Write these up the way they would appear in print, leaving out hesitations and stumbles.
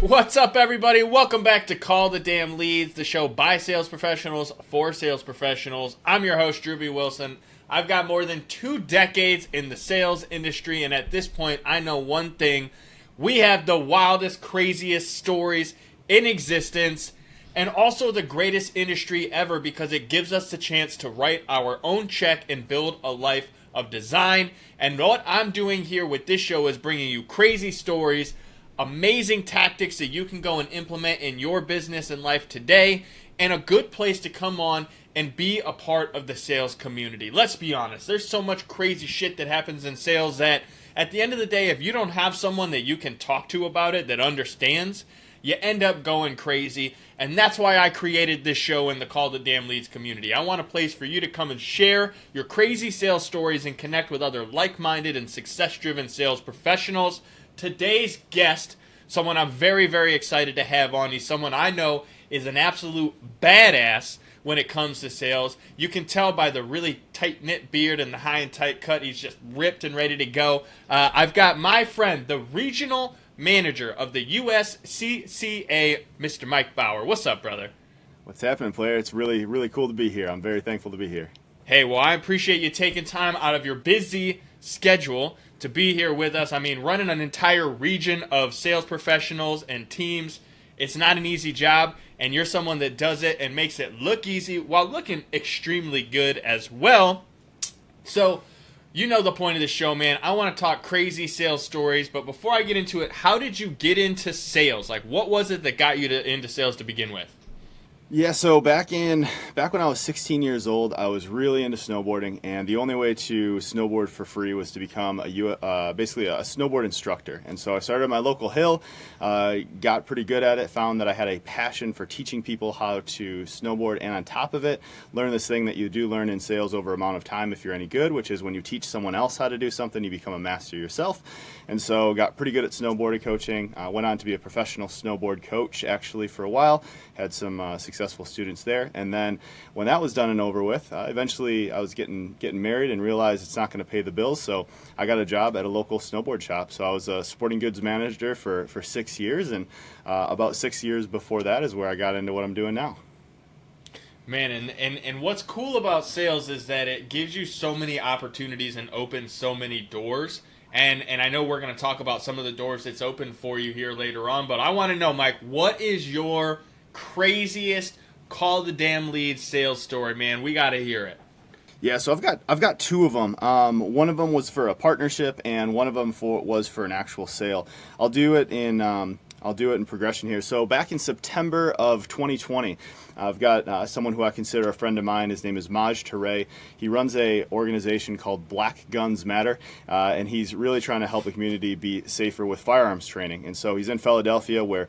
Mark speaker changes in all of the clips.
Speaker 1: What's up, everybody? Welcome back to Call the Damn Leads, the show by sales professionals for sales professionals. I'm your host, Drewbie Wilson. I've got more than 2 decades in the sales industry, and at this point, I know one thing. We have the wildest, craziest stories in existence, and also the greatest industry ever because it gives us the chance to write our own check and build a life of design. And what I'm doing here with this show is bringing you crazy stories, amazing tactics that you can go and implement in your business and life today, and a good place to come on and be a part of the sales community. Let's be honest, there's so much crazy shit that happens in sales that at the end of the day, if you don't have someone that you can talk to about it that understands, you end up going crazy. And that's why I created this show in the Call the Damn Leads community. I want a place for you to come and share your crazy sales stories and connect with other like-minded and success-driven sales professionals. Today's guest, someone I'm very, very excited to have on. He's someone I know is an absolute badass when it comes to sales. You can tell by the really tight-knit beard and the high and tight cut. He's just ripped and ready to go. I've got my friend, the regional manager of the USCCA, Mr. Mike Bauer. What's up, brother?
Speaker 2: What's happening, player? It's really, really cool to be here. I'm very thankful to be here.
Speaker 1: Hey, well, I appreciate you taking time out of your busy schedule to be here with us. I mean, running an entire region of sales professionals and teams, it's not an easy job, and you're someone that does it and makes it look easy while looking extremely good as well. So, you know the point of the show, man. I want to talk crazy sales stories, but before I get into it, how did you get into sales? Like, what was it that got you into sales to begin with?
Speaker 2: Yeah, so back when I was 16 years old, I was really into snowboarding, and the only way to snowboard for free was to become basically a snowboard instructor. And so I started at my local hill, got pretty good at it, found that I had a passion for teaching people how to snowboard, and on top of it, learn this thing that you do learn in sales over amount of time if you're any good, which is when you teach someone else how to do something, you become a master yourself. And so got pretty good at snowboarding coaching, went on to be a professional snowboard coach actually for a while, had some successful students there, and then when that was done and over with, eventually I was getting married and realized it's not going to pay the bills, so I got a job at a local snowboard shop. So I was a sporting goods manager for 6 years, and about 6 years before that is where I got into what I'm doing now.
Speaker 1: Man, and what's cool about sales is that it gives you so many opportunities and opens so many doors. And I know we're going to talk about some of the doors that's open for you here later on, but I want to know, Mike, what is your craziest Call the Damn Leads sales story, man? We got to hear it.
Speaker 2: Yeah, so I've got 2 of them. One of them was for a partnership, and one of them was for an actual sale. I'll do it in progression here. So back in September of 2020, I've got someone who I consider a friend of mine. His name is Maj Toure. He runs a organization called Black Guns Matter, and he's really trying to help the community be safer with firearms training. And so he's in Philadelphia, where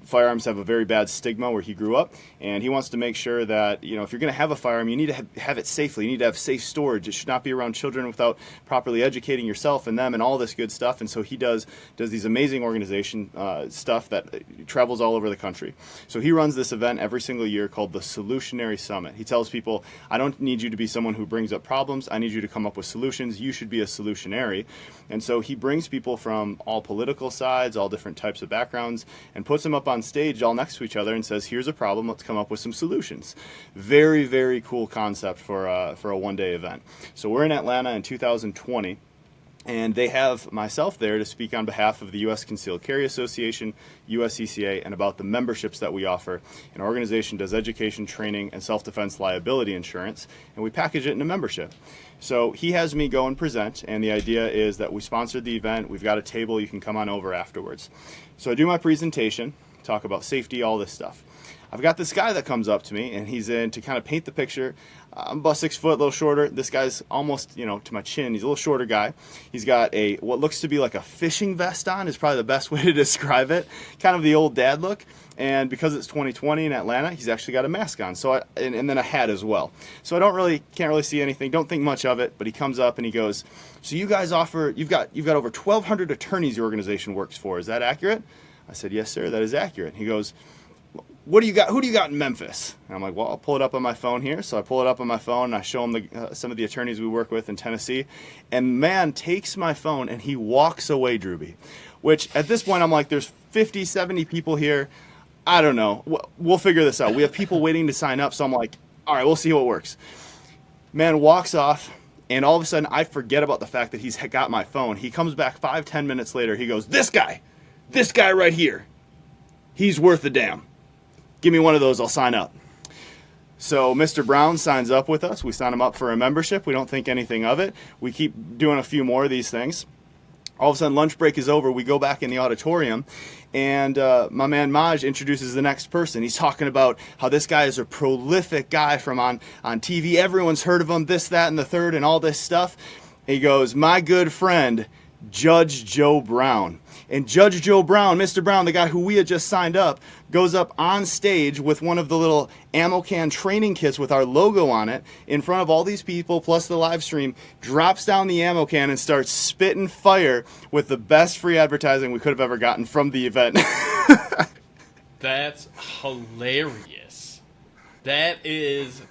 Speaker 2: firearms have a very bad stigma where he grew up, and he wants to make sure that, you know, if you're going to have a firearm, you need to have it safely. You need to have safe storage. It should not be around children without properly educating yourself and them and all this good stuff. And so he does these amazing organization stuff that travels all over the country. So he runs this event every single year called the Solutionary Summit. He tells people, I don't need you to be someone who brings up problems. I need you to come up with solutions. You should be a solutionary. And so he brings people from all political sides, all different types of backgrounds, and puts them up on stage all next to each other and says, here's a problem, let's come up with some solutions. Very, very cool concept for a one-day event. So we're in Atlanta in 2020. And they have myself there to speak on behalf of the U.S. Concealed Carry Association, USCCA, and about the memberships that we offer. An organization does education, training, and self-defense liability insurance, and we package it in a membership. So he has me go and present, and the idea is that we sponsored the event. We've got a table. You can come on over afterwards. So I do my presentation, talk about safety, all this stuff. I've got this guy that comes up to me, and he's in to kind of paint the picture. I'm about 6 foot, a little shorter. This guy's almost, to my chin. He's a little shorter guy. He's got what looks to be like a fishing vest on, is probably the best way to describe it. Kind of the old dad look. And because it's 2020 in Atlanta, he's actually got a mask on. So and then a hat as well. So can't really see anything. Don't think much of it. But he comes up and he goes, "So you guys you've got over 1,200 attorneys your organization works for. Is that accurate?" I said, "Yes, sir, that is accurate." He goes, what do you got? Who do you got in Memphis? And I'm like, well, I'll pull it up on my phone here. So I pull it up on my phone and I show him some of the attorneys we work with in Tennessee. And man takes my phone and he walks away, Drewbie. Which at this point I'm like, there's 50, 70 people here. I don't know. We'll figure this out. We have people waiting to sign up. So I'm like, all right, we'll see what works. Man walks off. And all of a sudden I forget about the fact that he's got my phone. He comes back 5-10 minutes later. He goes, this guy right here, he's worth a damn. Give me one of those, I'll sign up. So Mr. Brown signs up with us. We sign him up for a membership. We don't think anything of it. We keep doing a few more of these things. All of a sudden, lunch break is over. We go back in the auditorium, and my man Maj introduces the next person. He's talking about how this guy is a prolific guy from on TV. Everyone's heard of him, this, that, and the third, and all this stuff. He goes, my good friend, Judge Joe Brown. And Judge Joe Brown, Mr. Brown, the guy who we had just signed up, goes up on stage with one of the little ammo can training kits with our logo on it in front of all these people, plus the live stream, drops down the ammo can and starts spitting fire with the best free advertising we could have ever gotten from the event.
Speaker 1: That's hilarious. That is,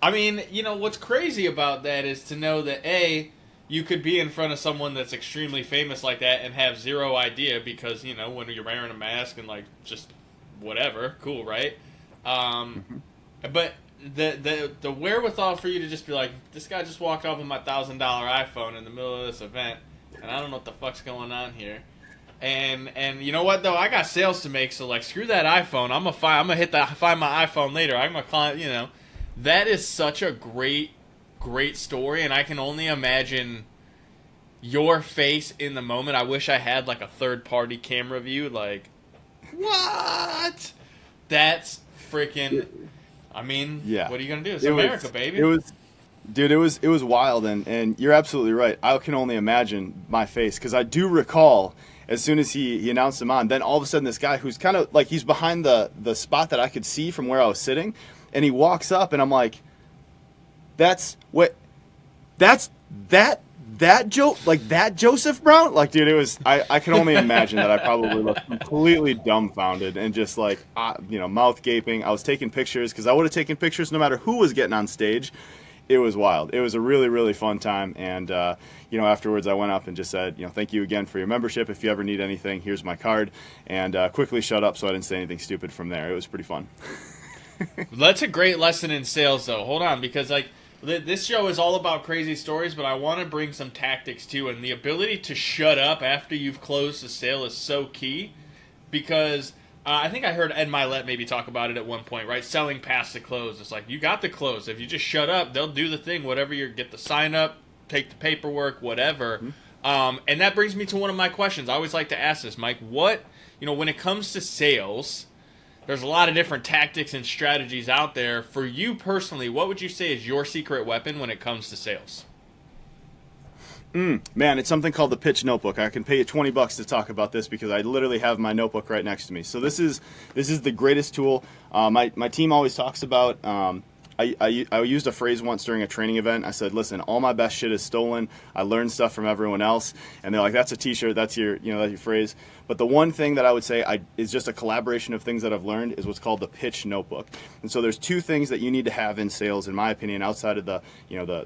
Speaker 1: I mean, you know, what's crazy about that is to know that, A, you could be in front of someone that's extremely famous like that and have zero idea because, you know, when you're wearing a mask and, like, just whatever, cool, right? But the wherewithal for you to just be like, this guy just walked off with my $1,000 iPhone in the middle of this event, and I don't know what the fuck's going on here. And you know what, though? I got sales to make, so, like, screw that iPhone. I'm gonna hit find my iPhone later. I'm gonna call it, you know. That is such a great story, and I can only imagine your face in the moment. I wish I had like a third-party camera view. Like, what? That's freaking. I mean, yeah. What are you gonna do? It's America, baby.
Speaker 2: It was wild, and you're absolutely right. I can only imagine my face because I do recall as soon as he announced him on. Then all of a sudden, this guy who's kind of like he's behind the spot that I could see from where I was sitting, and he walks up, and I'm like. That's that Joseph Brown? Like, dude, it was, I can only imagine that I probably looked completely dumbfounded and just like, mouth gaping. I was taking pictures because I would have taken pictures no matter who was getting on stage. It was wild. It was a really, really fun time. And, afterwards I went up and just said, thank you again for your membership. If you ever need anything, here's my card. And quickly shut up so I didn't say anything stupid from there. It was pretty fun.
Speaker 1: That's a great lesson in sales, though. Hold on, because, like, this show is all about crazy stories, but I want to bring some tactics too, and the ability to shut up after you've closed the sale is so key, because I think I heard Ed Milet maybe talk about it at one point, right? Selling past the close. It's like, you got the close. If you just shut up, they'll do the thing, whatever you get the sign up, take the paperwork, whatever. Mm-hmm. And that brings me to one of my questions. I always like to ask this, Mike. What, when it comes to sales, there's a lot of different tactics and strategies out there. For you personally, what would you say is your secret weapon when it comes to sales?
Speaker 2: Man, it's something called the pitch notebook. I can pay you $20 to talk about this because I literally have my notebook right next to me. So this is the greatest tool. My team always talks about. I used a phrase once during a training event. I said, "Listen, all my best shit is stolen. I learned stuff from everyone else." And they're like, "That's a T-shirt. That's your that's your phrase." But the one thing that I would say is just a collaboration of things that I've learned is what's called the pitch notebook. And so there's two things that you need to have in sales, in my opinion, outside of the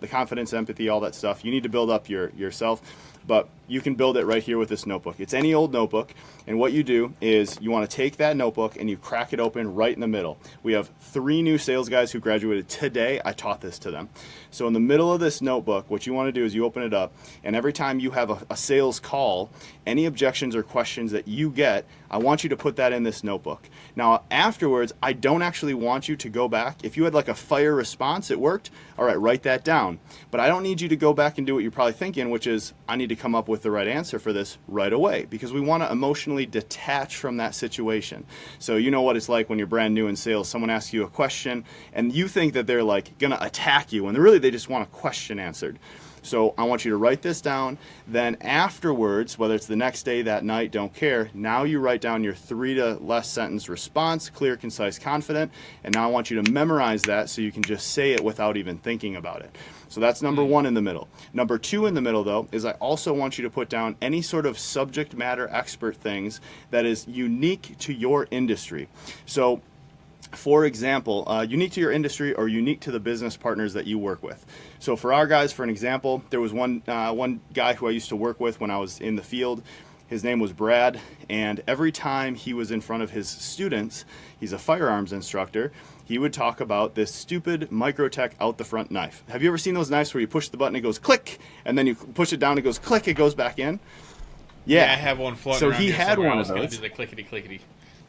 Speaker 2: confidence, empathy, all that stuff. You need to build up yourself. But you can build it right here with this notebook. It's any old notebook, and what you do is you want to take that notebook and you crack it open right in the middle. We have 3 new sales guys who graduated today. I taught this to them. So in the middle of this notebook, what you want to do is you open it up, and every time you have a sales call, any objections or questions that you get, I want you to put that in this notebook. Now, afterwards, I don't actually want you to go back. If you had like a fire response, it worked. All right, write that down. But I don't need you to go back and do what you're probably thinking, which is I need to come up with the right answer for this right away, because we want to emotionally detach from that situation. So you know what it's like when you're brand new in sales. Someone asks you a question, and you think that they're like going to attack you, and really they just want a question answered. So I want you to write this down. Then afterwards, whether it's the next day, that night, don't care. Now you write down your 3 to less sentence response, clear, concise, confident. And now I want you to memorize that so you can just say it without even thinking about it. So that's number 1 in the middle. Number 2 in the middle, though, is I also want you to put down any sort of subject matter expert things that is unique to your industry. So For example, unique to your industry or unique to the business partners that you work with. So for our guys, for an example, there was one guy who I used to work with when I was in the field. His name was Brad, and every time he was in front of his students, he's a firearms instructor, he would talk about this stupid Microtech out the front knife. Have you ever seen those knives where you push the button, it goes click, and then you push it down, it goes click, it goes back in?
Speaker 1: Yeah, I have one floating
Speaker 2: so
Speaker 1: around
Speaker 2: he
Speaker 1: here
Speaker 2: had
Speaker 1: somewhere.
Speaker 2: one
Speaker 1: I
Speaker 2: of
Speaker 1: was going
Speaker 2: those.
Speaker 1: to do the clickety-clickety.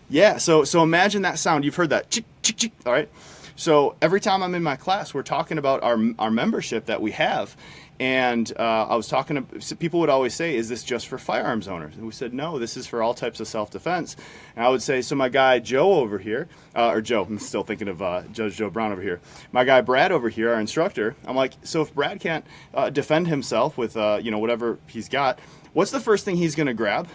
Speaker 2: Yeah, so imagine that sound. You've heard that, chick, chick, chick, all right? So every time I'm in my class, we're talking about our membership that we have. And I was talking to people would always say, is this just for firearms owners? And we said, no, this is for all types of self-defense. And I would say, so my guy Joe over here, or Joe, I'm still thinking of Judge Joe Brown over here. My guy Brad over here, our instructor, I'm like, so if Brad can't defend himself with whatever he's got, what's the first thing he's going to grab?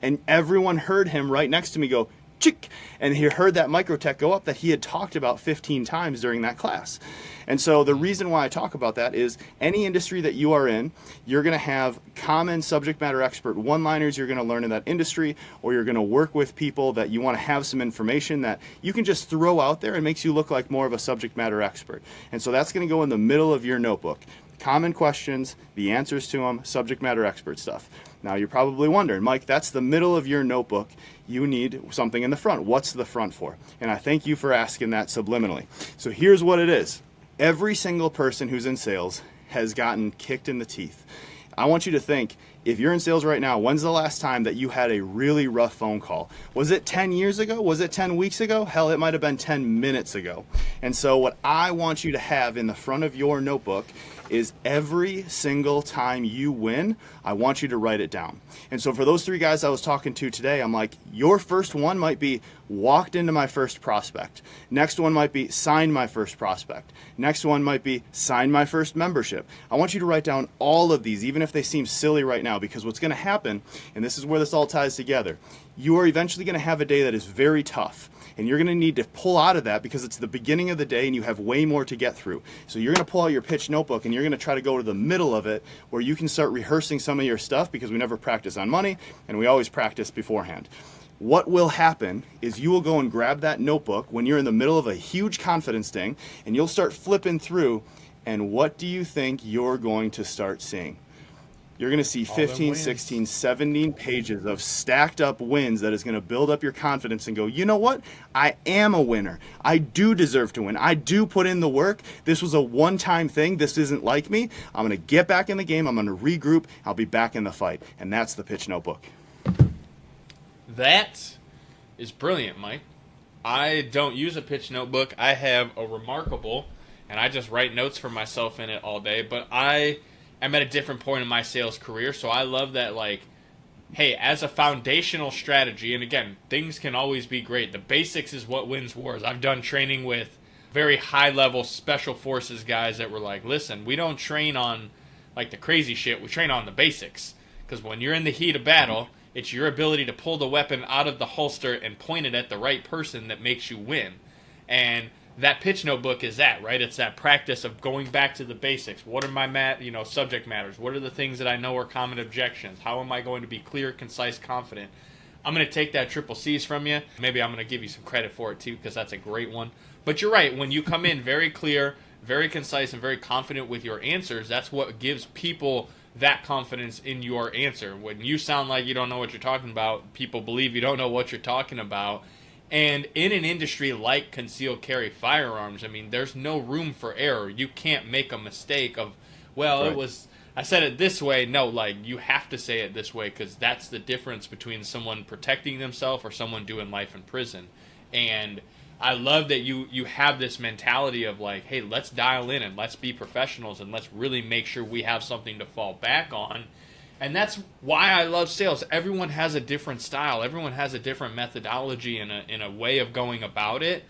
Speaker 2: And everyone heard him right next to me go, chick, and he heard that Microtech go up that he had talked about 15 times during that class. And so the reason why I talk about that is any industry that you are in, you're going to have common subject matter expert one-liners you're going to learn in that industry, or you're going to work with people that you want to have some information that you can just throw out there and makes you look like more of a subject matter expert. And so that's going to go in the middle of your notebook. Common questions, the answers to them, subject matter expert stuff. Now you're probably wondering, Mike, that's the middle of your notebook. You need something in the front. What's the front for? And I thank you for asking that subliminally. So here's what it is. Every single person who's in sales has gotten kicked in the teeth. I want you to think, if you're in sales right now, when's the last time that you had a really rough phone call? Was it 10 years ago? Was it 10 weeks ago? Hell, it might have been 10 minutes ago. And so what I want you to have in the front of your notebook is every single time you win, I want you to write it down. And so for those three guys I was talking to today, I'm like, your first one might be walked into my first prospect. Next one might be signed my first prospect. Next one might be signed my first membership. I want you to write down all of these, even if they seem silly right now, because what's going to happen, and this is where this all ties together, you are eventually going to have a day that is very tough. And you're going to need to pull out of that because it's the beginning of the day and you have way more to get through. So you're going to pull out your pitch notebook and you're going to try to go to the middle of it where you can start rehearsing some of your stuff, because we never practice on money and we always practice beforehand. What will happen is you will go and grab that notebook when you're in the middle of a huge confidence ding and you'll start flipping through, and what do you think you're going to start seeing? You're going to see 15, 16, 17 pages of stacked up wins that is going to build up your confidence and go, you know what? I am a winner. I do deserve to win. I do put in the work. This was a one-time thing. This isn't like me. I'm going to get back in the game. I'm going to regroup. I'll be back in the fight. And that's the pitch notebook.
Speaker 1: That is brilliant, Mike. I don't use a pitch notebook. I have a remarkable, and I just write notes for myself in it all day, but I'm at a different point in my sales career, so I love that, like, hey, as a foundational strategy, and again, things can always be great. The basics is what wins wars. I've done training with very high-level special forces guys that were like, listen, we don't train on, like, the crazy shit. We train on the basics, because when you're in the heat of battle, it's your ability to pull the weapon out of the holster and point it at the right person that makes you win. And that pitch notebook is that, right? It's that practice of going back to the basics. What are my subject matters? What are the things that I know are common objections? How am I going to be clear, concise, confident? I'm going to take that triple C's from you. Maybe I'm going to give you some credit for it too, because that's a great one. But you're right. When you come in very clear, very concise, and very confident with your answers, that's what gives people that confidence in your answer. When you sound like you don't know what you're talking about, people believe you don't know what you're talking about. And in an industry like concealed carry firearms, I mean, there's no room for error. You can't make a mistake of, well, right, I said it this way. No, like, you have to say it this way, because that's the difference between someone protecting themselves or someone doing life in prison. And I love that you have this mentality of like, hey, let's dial in and let's be professionals and let's really make sure we have something to fall back on. And that's why I love sales. Everyone has a different style. Everyone has a different methodology and a way of going about it.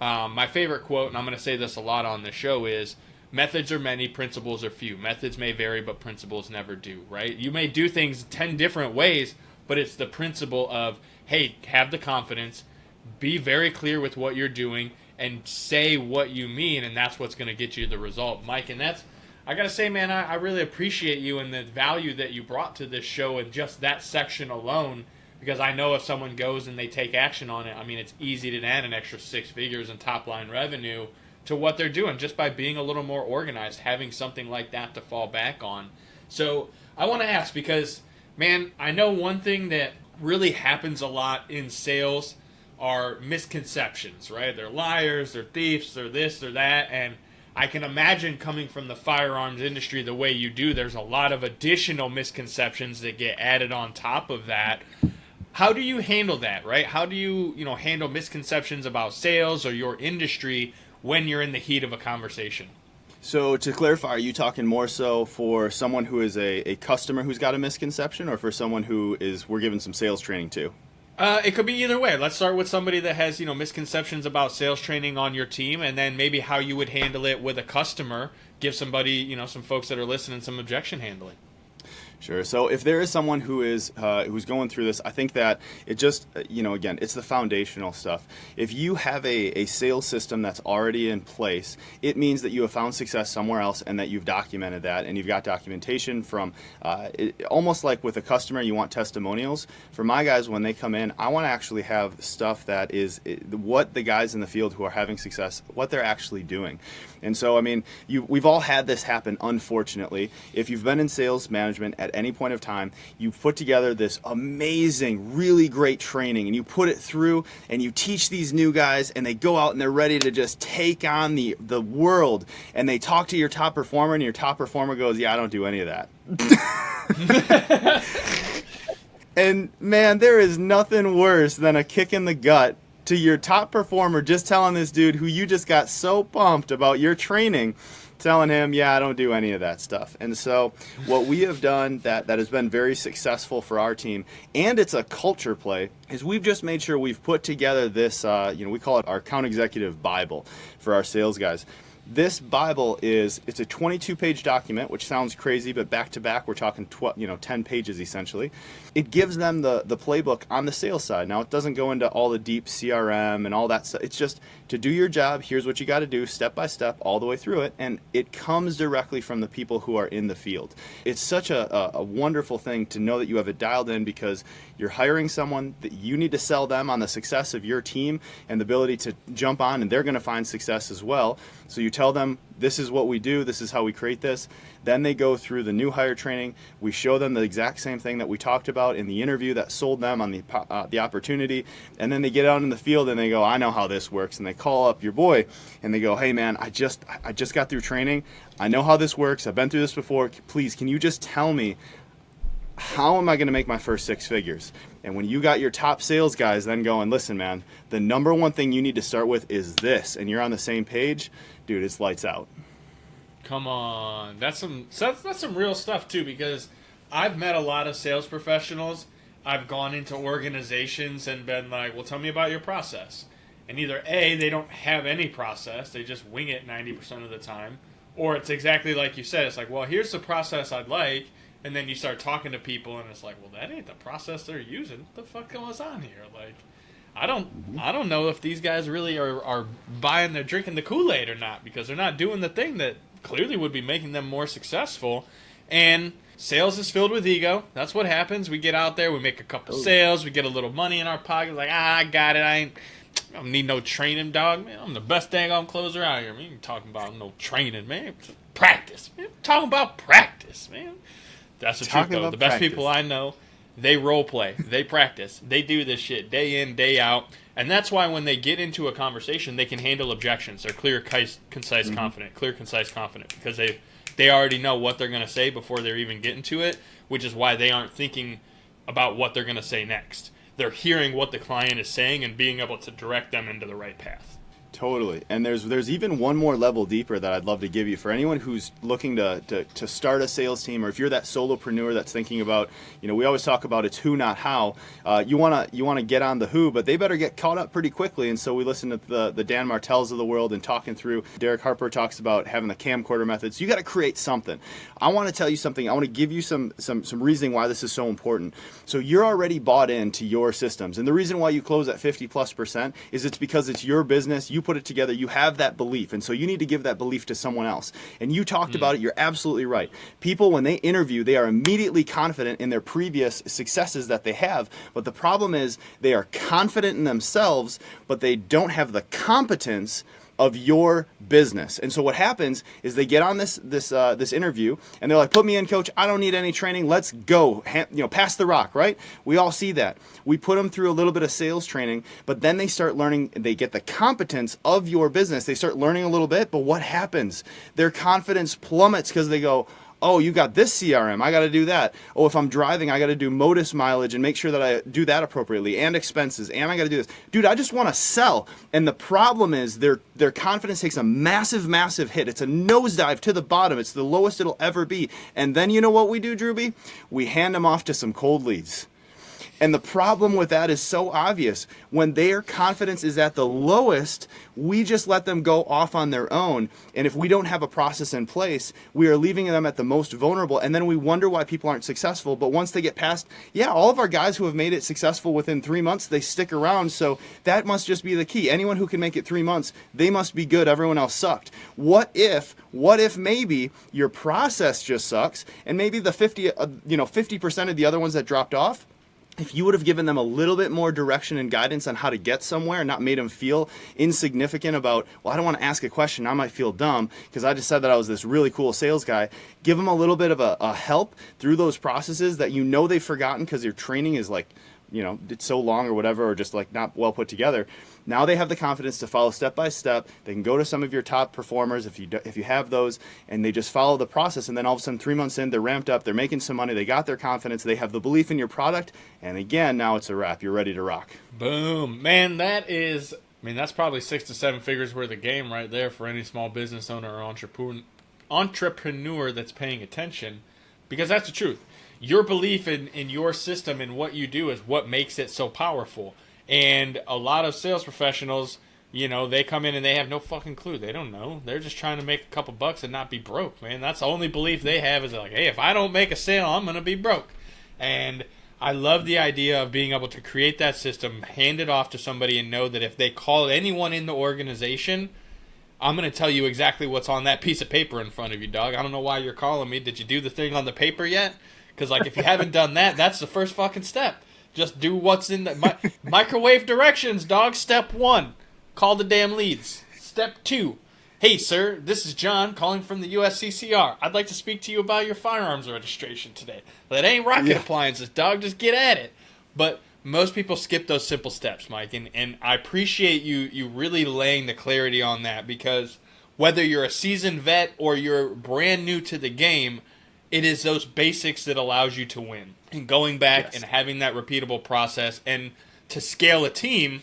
Speaker 1: My favorite quote, and I'm going to say this a lot on the show, is methods are many, principles are few. Methods may vary, but principles never do, right? You may do things 10 different ways, but it's the principle of, hey, have the confidence, be very clear with what you're doing, and say what you mean, and that's what's going to get you the result, Mike. And that's, I got to say, man, I really appreciate you and the value that you brought to this show, and just that section alone because I know if someone goes and they take action on it, I mean, it's easy to add an extra 6 figures in top line revenue to what they're doing just by being a little more organized, having something like that to fall back on. So I want to ask, because, man, I know one thing that really happens a lot in sales are misconceptions, right? They're liars, they're thieves, they're this, they're that, and I can imagine coming from the firearms industry the way you do, there's a lot of additional misconceptions that get added on top of that. How do you handle that, right? How do you, handle misconceptions about sales or your industry when you're in the heat of a conversation?
Speaker 2: So to clarify, are you talking more so for someone who is a customer who's got a misconception, or for someone who we're giving some sales training to?
Speaker 1: It could be either way. Let's start with somebody that has, misconceptions about sales training on your team, and then maybe how you would handle it with a customer. Give somebody, some folks that are listening some objection handling.
Speaker 2: Sure. So if there is someone who's going through this, I think that it just, again, it's the foundational stuff. If you have a sales system that's already in place, it means that you have found success somewhere else and that you've documented that, and you've got documentation from, almost like with a customer, you want testimonials. For my guys, when they come in, I want to actually have stuff that is what the guys in the field who are having success, what they're actually doing. And so, I mean, we've all had this happen, unfortunately. If you've been in sales management at any point of time, you put together this amazing, really great training, and you put it through, and you teach these new guys, and they go out and they're ready to just take on the world, and they talk to your top performer, and your top performer goes, yeah, I don't do any of that. And, man, there is nothing worse than a kick in the gut to your top performer just telling this dude who you just got so pumped about your training, telling him, yeah, I don't do any of that stuff. And so what we have done that has been very successful for our team, and it's a culture play, is we've just made sure we've put together this, we call it our account executive Bible for our sales guys. This Bible it's a 22-page document, which sounds crazy, but back to back, we're talking 10 pages essentially. It gives them the playbook on the sales side. Now, it doesn't go into all the deep CRM and all that stuff. It's just to do your job. Here's what you got to do, step by step, all the way through it, and it comes directly from the people who are in the field. It's such a wonderful thing to know that you have it dialed in, because you're hiring someone that you need to sell them on the success of your team and the ability to jump on, and they're going to find success as well. So you tell them, this is what we do, this is how we create this. Then they go through the new hire training. We show them the exact same thing that we talked about in the interview that sold them on the opportunity. And then they get out in the field and they go, I know how this works. And they call up your boy and they go, hey man, I just got through training. I know how this works. I've been through this before. Please, can you just tell me, how am I going to make my first 6 figures? And when you got your top sales guys then going, listen, man, the number one thing you need to start with is this, and you're on the same page, dude, it's lights out.
Speaker 1: Come on. That's some real stuff, too, because I've met a lot of sales professionals. I've gone into organizations and been like, well, tell me about your process. And either A, they don't have any process, they just wing it 90% of the time, or it's exactly like you said. It's like, well, here's the process I'd like. And then you start talking to people, and it's like, well, that ain't the process they're using. What the fuck goes on here? Like, I don't know if these guys really are buying, they're drinking the Kool-Aid or not, because they're not doing the thing that clearly would be making them more successful. And sales is filled with ego. That's what happens. We get out there, we make a couple sales, we get a little money in our pocket. Like, I got it. I don't need no training, dog. Man, I'm the best dang closer out here. Man, you ain't talking about no training, man. Practice. Man, I'm talking about practice, man. That's the truth, though. The best people I know, they role play, they practice, they do this shit day in, day out, and that's why when they get into a conversation, they can handle objections. They're clear, concise, confident, because they already know what they're going to say before they're even getting to it, which is why they aren't thinking about what they're going to say next. They're hearing what the client is saying and being able to direct them into the right path.
Speaker 2: Totally. And there's even one more level deeper that I'd love to give you for anyone who's looking to start a sales team, or if you're that solopreneur that's thinking about, we always talk about it's who, not how. You want to get on the who, but they better get caught up pretty quickly. And so we listen to the Dan Martells of the world and talking through. Derek Harper talks about having the camcorder methods. You got to create something. I want to tell you something. I want to give you some reasoning why this is so important. So you're already bought into your systems. And the reason why you close at 50+% is it's because it's your business. you put it together, you have that belief, and so you need to give that belief to someone else. And you talked about it, you're absolutely right. People, when they interview, they are immediately confident in their previous successes that they have, but the problem is they are confident in themselves, but they don't have the competence of your business. And so what happens is they get on this interview and they're like, put me in, coach, I don't need any training, let's go, pass the rock, right? We all see that. We put them through a little bit of sales training, but then they start learning, they get the competence of your business, they start learning a little bit, but what happens? Their confidence plummets because they go, oh, you got this CRM, I got to do that. Oh, if I'm driving, I got to do modus mileage and make sure that I do that appropriately, and expenses, and I got to do this. Dude, I just want to sell. And the problem is their confidence takes a massive, massive hit. It's a nosedive to the bottom. It's the lowest it'll ever be. And then you know what we do, Drewbie? We hand them off to some cold leads. And the problem with that is so obvious. When their confidence is at the lowest, we just let them go off on their own. And if we don't have a process in place, we are leaving them at the most vulnerable. And then we wonder why people aren't successful. But once they get past, all of our guys who have made it successful within 3 months, they stick around. So that must just be the key. Anyone who can make it 3 months, they must be good. Everyone else sucked. What if maybe your process just sucks, and maybe the 50% of the other ones that dropped off, if you would have given them a little bit more direction and guidance on how to get somewhere and not made them feel insignificant about, well, I don't want to ask a question, I might feel dumb because I just said that I was this really cool sales guy. Give them a little bit of a help through those processes that they've forgotten because your training is like, it's so long or whatever, or just like not well put together. Now they have the confidence to follow step by step. They can go to some of your top performers if you have those, and they just follow the process. And then all of a sudden, 3 months in, they're ramped up. They're making some money. They got their confidence. They have the belief in your product. And again, now it's a wrap. You're ready to rock.
Speaker 1: Boom, man. That's probably 6 to 7 figures worth of game right there for any small business owner or entrepreneur that's paying attention, because that's the truth. Your belief in your system and what you do is what makes it so powerful. And a lot of sales professionals, they come in and they have no fucking clue. They don't know. They're just trying to make a couple bucks and not be broke, man. That's the only belief they have is like, hey, if I don't make a sale, I'm going to be broke. And I love the idea of being able to create that system, hand it off to somebody, and know that if they call anyone in the organization, I'm going to tell you exactly what's on that piece of paper in front of you, dog. I don't know why you're calling me. Did you do the thing on the paper yet? Because, if you haven't done that, that's the first fucking step. Just do what's in the microwave directions, dog. Step 1, call the damn leads. Step 2, hey, sir, this is John calling from the USCCR. I'd like to speak to you about your firearms registration today. That ain't rocket appliances, dog. Just get at it. But most people skip those simple steps, Mike, and I appreciate you really laying the clarity on that, because whether you're a seasoned vet or you're brand new to the game, it is those basics that allows you to win. And going back and having that repeatable process, and to scale a team,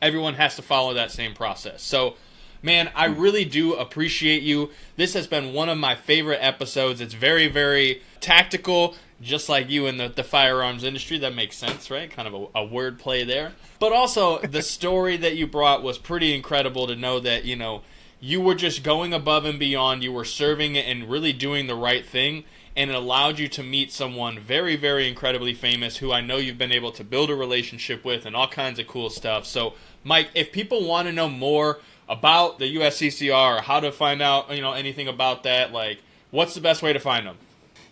Speaker 1: everyone has to follow that same process. So, man, I really do appreciate you. This has been one of my favorite episodes. It's very, very tactical, just like you in the firearms industry. That makes sense, right? Kind of a word play there. But also, the story that you brought was pretty incredible to know that, you were just going above and beyond. You were serving and really doing the right thing. And it allowed you to meet someone very, very incredibly famous who I know you've been able to build a relationship with and all kinds of cool stuff. So, Mike, if people want to know more about the USCCR or how to find out, anything about that, what's the best way to find them?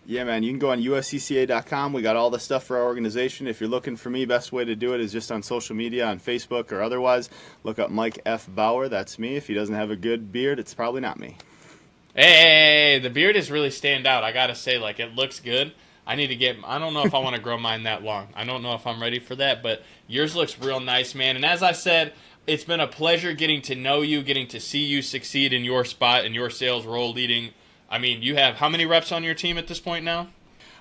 Speaker 2: Yeah, man, you can go on uscca.com. We got all the stuff for our organization. If you're looking for me, best way to do it is just on social media, on Facebook or otherwise. Look up Mike F. Bauer. That's me. If he doesn't have a good beard, it's probably not me.
Speaker 1: Hey, the beard is really stand out. I gotta say, it looks good. I don't know if I want to grow mine that long. I don't know if I'm ready for that, but yours looks real nice, man. And as I said, it's been a pleasure getting to know you, getting to see you succeed in your spot, in your sales role, leading. You have how many reps on your team at this point now?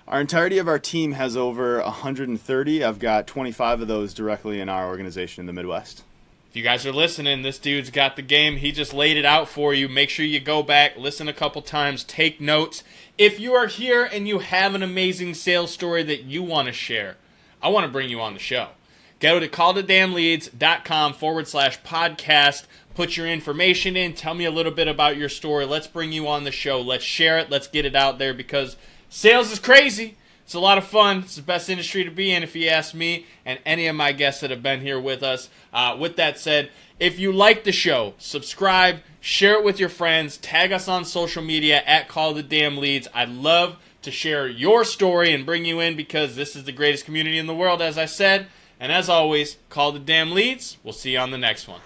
Speaker 2: Our entirety of our team has over 130. I've got 25 of those directly in our organization in the Midwest.
Speaker 1: If you guys are listening, this dude's got the game. He just laid it out for you. Make sure you go back, listen a couple times, take notes. If you are here and you have an amazing sales story that you want to share, I want to bring you on the show. Go to callthedamnleads.com/podcast. Put your information in. Tell me a little bit about your story. Let's bring you on the show. Let's share it. Let's get it out there, because sales is crazy. It's a lot of fun. It's the best industry to be in, if you ask me, and any of my guests that have been here with us. With that said, if you like the show, subscribe, share it with your friends, tag us on social media at Call the Damn Leads. I'd love to share your story and bring you in because this is the greatest community in the world, as I said. And as always, Call the Damn Leads. We'll see you on the next one.